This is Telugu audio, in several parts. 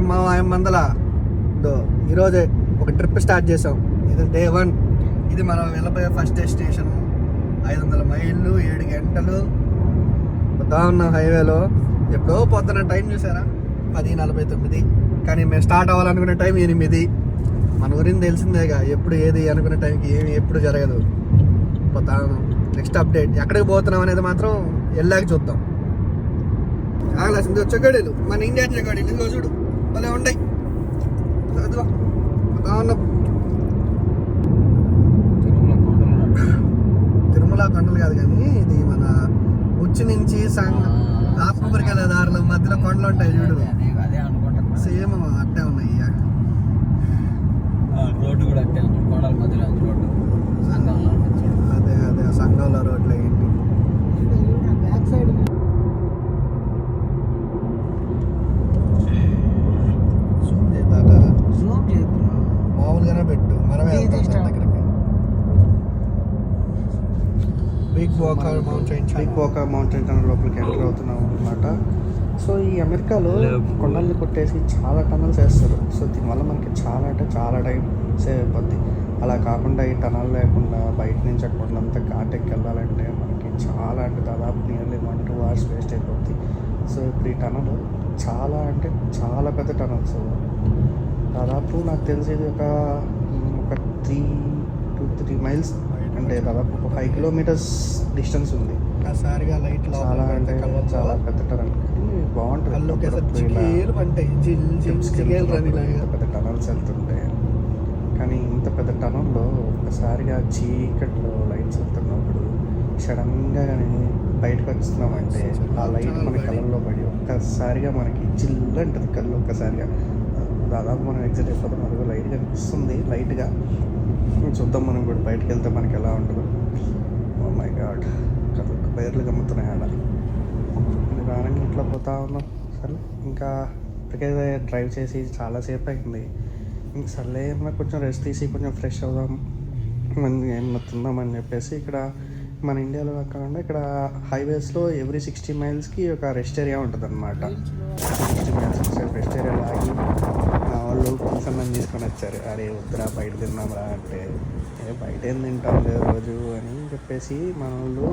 మా మందల ఈరోజే ఒక ట్రిప్ స్టార్ట్ చేసాం. ఇది డే 1. ఇది మనం వెళ్ళబోయే ఫస్ట్ డెస్టినేషన్. 500 మైళ్ళు 7 గంటలు పోతా ఉన్నాం హైవేలో. ఎప్పుడో పొద్దున టైం చూసారా 10:49, కానీ మేము స్టార్ట్ అవ్వాలనుకునే టైం 8. మన గురించి తెలిసిందేగా, ఎప్పుడు ఏది అనుకునే టైంకి ఏమి ఎప్పుడు జరగదు. పోతా ఉన్నాం. నెక్స్ట్ అప్డేట్ ఎక్కడికి పోతున్నాం అనేది మాత్రం వెళ్ళాక చూద్దాం. ఆగలాసింది చెగడీలు, మన ఇండియా చెగడీలు ఇదిగో చూడు, భలే ఉంటాయి. అదిగో పోతా ఉన్నాం. తిరుమల కొండలు కాదు కానీ ఇది మన ఉచ్చి నుంచి ఆత్మకూరికి వెళ్ళే దారిలో మధ్యలో కొండలు ఉంటాయి చూడు, సేమ్ అట్టే ఉన్నాయి. రోడ్డు కూడా అట్టే ఉంది, కొండల మధ్యలో రోడ్డు సంఘంలో. అదే సంఘంలో రోడ్లు అయ్యింది. బ్యాక్ సైడ్ మామూలుగానే పెట్టు, మనమే వెళ్తాం దగ్గరికి. బిగ్ వాకర్ మౌంటైన్ టనల్ లోపలికి ఎంటర్ అవుతున్నాం అనమాట. సో ఈ అమెరికాలో కొండల్ని కొట్టేసి చాలా టనల్స్ వేస్తారు. సో దీనివల్ల మనకి చాలా టైం సేవ్ అయిపోద్ది. అలా కాకుండా ఈ టనల్ లేకుండా బయట నుంచి ఆ కొండంతా ఘాటెక్కి వెళ్ళాలంటే మనకి దాదాపు నియర్లీ 1-2 hours వేస్ట్ అయిపోద్ది. సో ఇప్పుడు ఈ టనల్ చాలా పెద్ద టనల్స్. దాదాపు నాకు తెలిసి ఇది ఒక 3 miles అంటే దాదాపు ఒక 5 kilometers డిస్టెన్స్ ఉంది. చాలా పెద్ద టనల్, బాగుంటుంది. పెద్ద టనల్స్ వెళ్తుంటే, కానీ ఇంత పెద్ద టనల్లో ఒక్కసారిగా చీకట్లో లైట్స్ వెళ్తున్నప్పుడు సడన్గా కానీ బయటకు వస్తున్నామంటే ఆ లైట్ మన కళ్ళల్లో పడి ఒక్కసారిగా మనకి చిల్లు అంటుంది కళ్ళు. ఒక్కసారిగా దాదాపు మనం ఎగ్జిట్ అయిపోతాం. అదిగో లైట్ కనిపిస్తుంది, లైట్గా చూద్దాం మనం ఇప్పుడు బయటకు వెళ్తే మనకి ఎలా ఉంటుందో. ఓ మై గాడ్, కళ్ళకు బయర్లు గమ్ముతున్నాయి ఆడ. నిదానంగా ఇట్లా పోతా ఉన్నాం. సరే, ఇంకా ఇప్పటికైతే డ్రైవ్ చేసి చాలాసేపు అయింది. ఇంక సర్లే ఏమన్నా కొంచెం రెస్ట్ తీసి కొంచెం ఫ్రెష్ అవుదాం, ఏమన్నా తిందామని చెప్పేసి ఇక్కడ మన ఇండియాలో కాకుండా ఇక్కడ హైవేస్లో ఎవ్రీ 60 milesకి ఒక రెస్ట్ ఏరియా ఉంటుంది అనమాట. 60 miles రెస్ట్ ఏరియాలో ఆగి మా వాళ్ళు పులుసన్నం తీసుకొని వచ్చారు. అరే వద్దురా బయట తిన్నాంరా అంటే, బయట ఏం తింటాం లేదు రోజు అని చెప్పేసి మన వాళ్ళు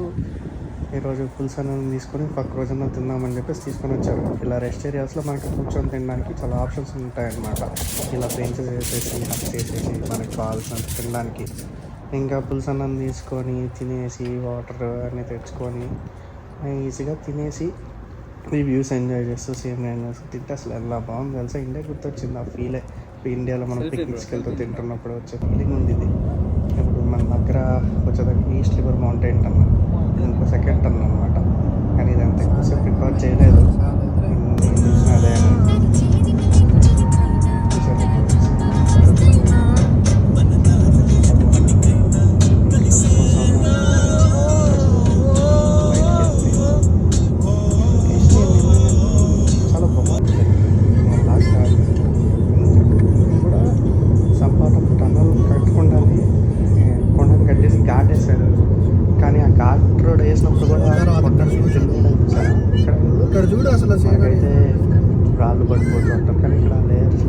ఈరోజు పులుసన్నం తీసుకొని పక్క రోజున తిందామని చెప్పేసి తీసుకొని వచ్చారు. ఇలా రెస్ట్ ఏరియాస్లో మనకి కూర్చొని తినడానికి చాలా ఆప్షన్స్ ఉంటాయన్నమాట. ఇలా బెంచెస్ వేసేసి హక్ చేసేసి మనకి కావాల్సినంత తినడానికి. ఇంకా పులుసన్నం తీసుకొని తినేసి వాటర్ అన్నీ తెచ్చుకొని ఈజీగా తినేసి ఈ వ్యూస్ ఎంజాయ్ చేస్తూ తింటే అసలు ఎలా బాగుంది తెలుసా. ఇండియా గుర్తొచ్చింది ఆ ఫీలే. ఇండియాలో మనం పిక్నిక్స్కి వెళ్తూ తింటున్నప్పుడు వచ్చే ఫీలింగ్ ఉంది ఇది. ఇప్పుడు మన దగ్గర వచ్చేదానికి ఈస్ట్ రివర్ మౌంటైన్ టన్నల్, ఇది ఇంకో సెకండ్ టన్నల్ అనమాట. కానీ ఇదంతా ఎక్కువసేపు రికార్డ్ చేయలేదు. అదే ఇక్కడ చూడు అసలు అయితే రాళ్ళు పడిపోతూ ఉంటారు. కానీ ఇక్కడ లేయర్స్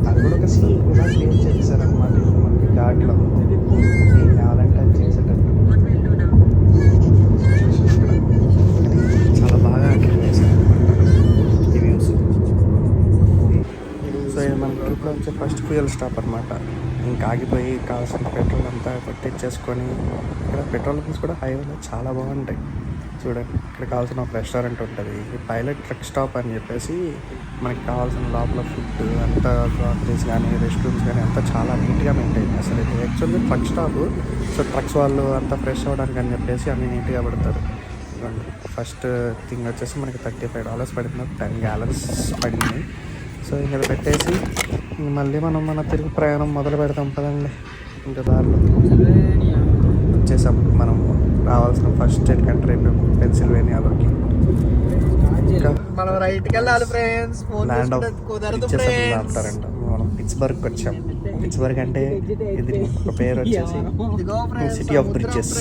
అది కూడా ఒక సీన్ కూడా క్రియేట్ చేశారనమాట. మనకి ఘాట్లో ఏం కావాలంటే అది చేసేటట్టు చాలా బాగా క్రియేట్ చేశారనమాట ఈ వ్యూస్. సో ఇది మన ట్రిప్లో వచ్చే ఫస్ట్ ఫ్యూయల్ స్టాప్ అనమాట. ఇంకా ఆగిపోయి కావాల్సిన పెట్రోల్ అంతా కొట్టించేసుకొని, ఇక్కడ పెట్రోల్ బంక్స్ కూడా హైవేలో చాలా బాగుంటాయి. చూడండి, ఇక్కడ కావాల్సిన ఒక రెస్టారెంట్ ఉంటుంది, పైలట్ ట్రక్ స్టాప్ అని చెప్పేసి మనకి కావాల్సిన లోపల ఫుడ్ అంతా గ్రాసరీస్ కానీ రెస్ట్ రూమ్స్ కానీ అంతా చాలా నీట్గా మెయింటైన్ చేస్తారు. ఇది యాక్చువల్గా ట్రక్ స్టాప్. సో ట్రక్స్ వాళ్ళు అంతా ఫ్రెష్ అవ్వడానికి అని చెప్పేసి అన్ని నీట్గా పెడతారు. ఫస్ట్ థింగ్ వచ్చేసి మనకి $35 పడింది, 10 gallons పడింది. సో ఇంకా పెట్టేసి మళ్ళీ మనం మన తిరుగు ప్రయాణం మొదలు పెడతాం కదండి. ఇంకా దారిలో వచ్చేసాం మనం రావాల్సిన ఫస్ట్ స్టేట్ కంట్రీ పెన్సిల్వేనియాలోకి. మనం రైట్కి వెళ్ళాలి ఫ్రెండ్స్. Land of ఆపుతారంట. మనం పిట్స్బర్గ్ వచ్చాం. పిట్స్బర్గ్ అంటే ఇది ఒక పేరు వచ్చేసి సిటీ ఆఫ్ బ్రిడ్జెస్.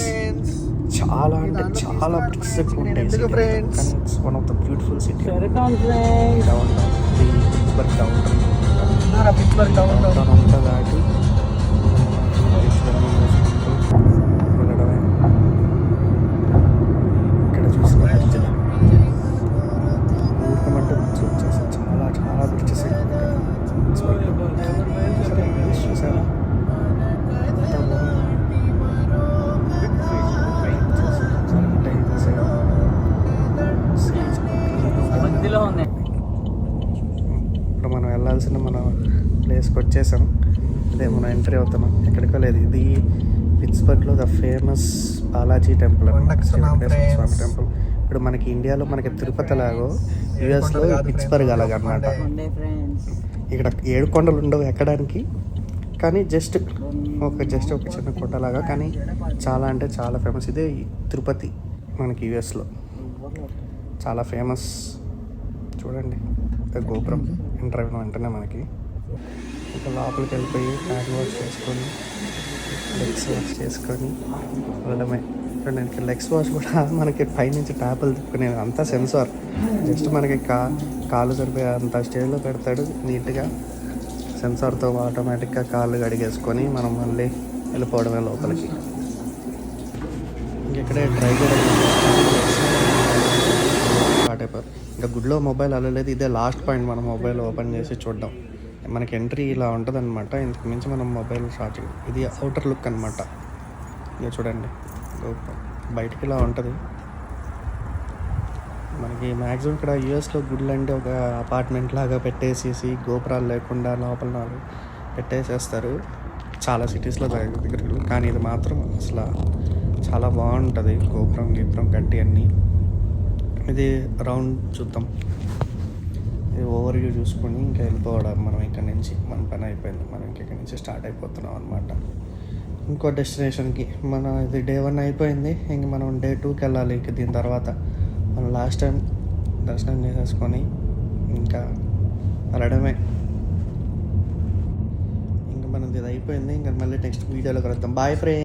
చాలా అంటే చాలా బ్రిడ్జెస్ ఎక్కువ ఉంటాయి. కానీ it's one of the beautiful city. Pittsburgh ఇప్పుడు మనం వెళ్ళాల్సిన మన ప్లేస్కి వచ్చేసాం. అదే మనం ఎంట్రీ అవుతున్నాం. ఎక్కడికో లేదు, ఇది పిట్స్బర్గ్లో ద ఫేమస్ బాలాజీ టెంపుల్ అన్నమాట, వెంకటేశ్వర స్వామి టెంపుల్. ఇప్పుడు మనకి ఇండియాలో మనకి తిరుపతి లాగో యూఎస్లో పిట్స్బర్గ్ అలాగనమాట. ఇక్కడ 7 కొండలు ఉండవు ఎక్కడానికి, కానీ జస్ట్ ఒక చిన్న కొండలాగా, కానీ చాలా అంటే చాలా ఫేమస్. ఇదే తిరుపతి మనకి యూఎస్లో చాలా ఫేమస్. చూడండి గోపురం ఎంటర్ అయిన వెంటనే మనకి ఇంకా లోపలికి వెళ్ళిపోయి హ్యాండ్ వాష్ చేసుకొని లెగ్స్ వాష్ చేసుకొని వెళ్ళడమే. చూడండి లెగ్స్ వాష్ కూడా మనకి పైనుంచి ట్యాపులు తిప్పుకునేది, అంతా సెన్సార్. జస్ట్ మనకి కాళ్ళు సరిపోయే అంత స్టేజ్లో పెడతాడు నీట్గా. సెన్సార్తో ఆటోమేటిక్గా కాళ్ళు కడిగేసుకొని మనం మళ్ళీ వెళ్ళిపోవడమే లోపలికి. ఇంకెక్కడే ట్రై చేయడం స్టార్ట్ అయిపోయారు. ఇంకా గుడిలో మొబైల్ అలలేదు, ఇదే లాస్ట్ పాయింట్. మనం మొబైల్ ఓపెన్ చేసి చూద్దాం. మనకి ఎంట్రీ ఇలా ఉంటుంది అనమాట. ఇంతకు మించి మనం మొబైల్ స్టార్ట్ చేయాలి. ఇది అవుటర్ లుక్ అనమాట. ఇక చూడండి బయటికి ఇలా ఉంటుంది. మనకి మ్యాక్సిమం ఇక్కడ యూఎస్లో గుళ్ళు అంటే ఒక అపార్ట్మెంట్ లాగా పెట్టేసేసి గోపురాలు లేకుండా లోపల పెట్టేసేస్తారు చాలా సిటీస్లో దగ్గర. కానీ ఇది మాత్రం అసలు చాలా బాగుంటుంది, గోపురం కట్టి అన్నీ. ఇది రౌండ్ చూద్దాం, ఇది ఓవర్ వ్యూ చూసుకొని ఇంకా వెళ్ళిపోవడం మనం ఇక్కడ నుంచి. మన పని అయిపోయింది, మనం ఇక్కడ నుంచి స్టార్ట్ అయిపోతున్నాం అనమాట ఇంకో డెస్టినేషన్కి. మన ఇది డే 1 అయిపోయింది, ఇంక మనం డే 2కి వెళ్ళాలి. ఇక దీని తర్వాత మనం లాస్ట్ టైం దర్శనం చేసేసుకొని ఇంకా వెళ్ళడమే. ఇంకా మనది ఇది అయిపోయింది. ఇంకా మళ్ళీ నెక్స్ట్ వీడియోలో కలుద్దాం. Bye friends.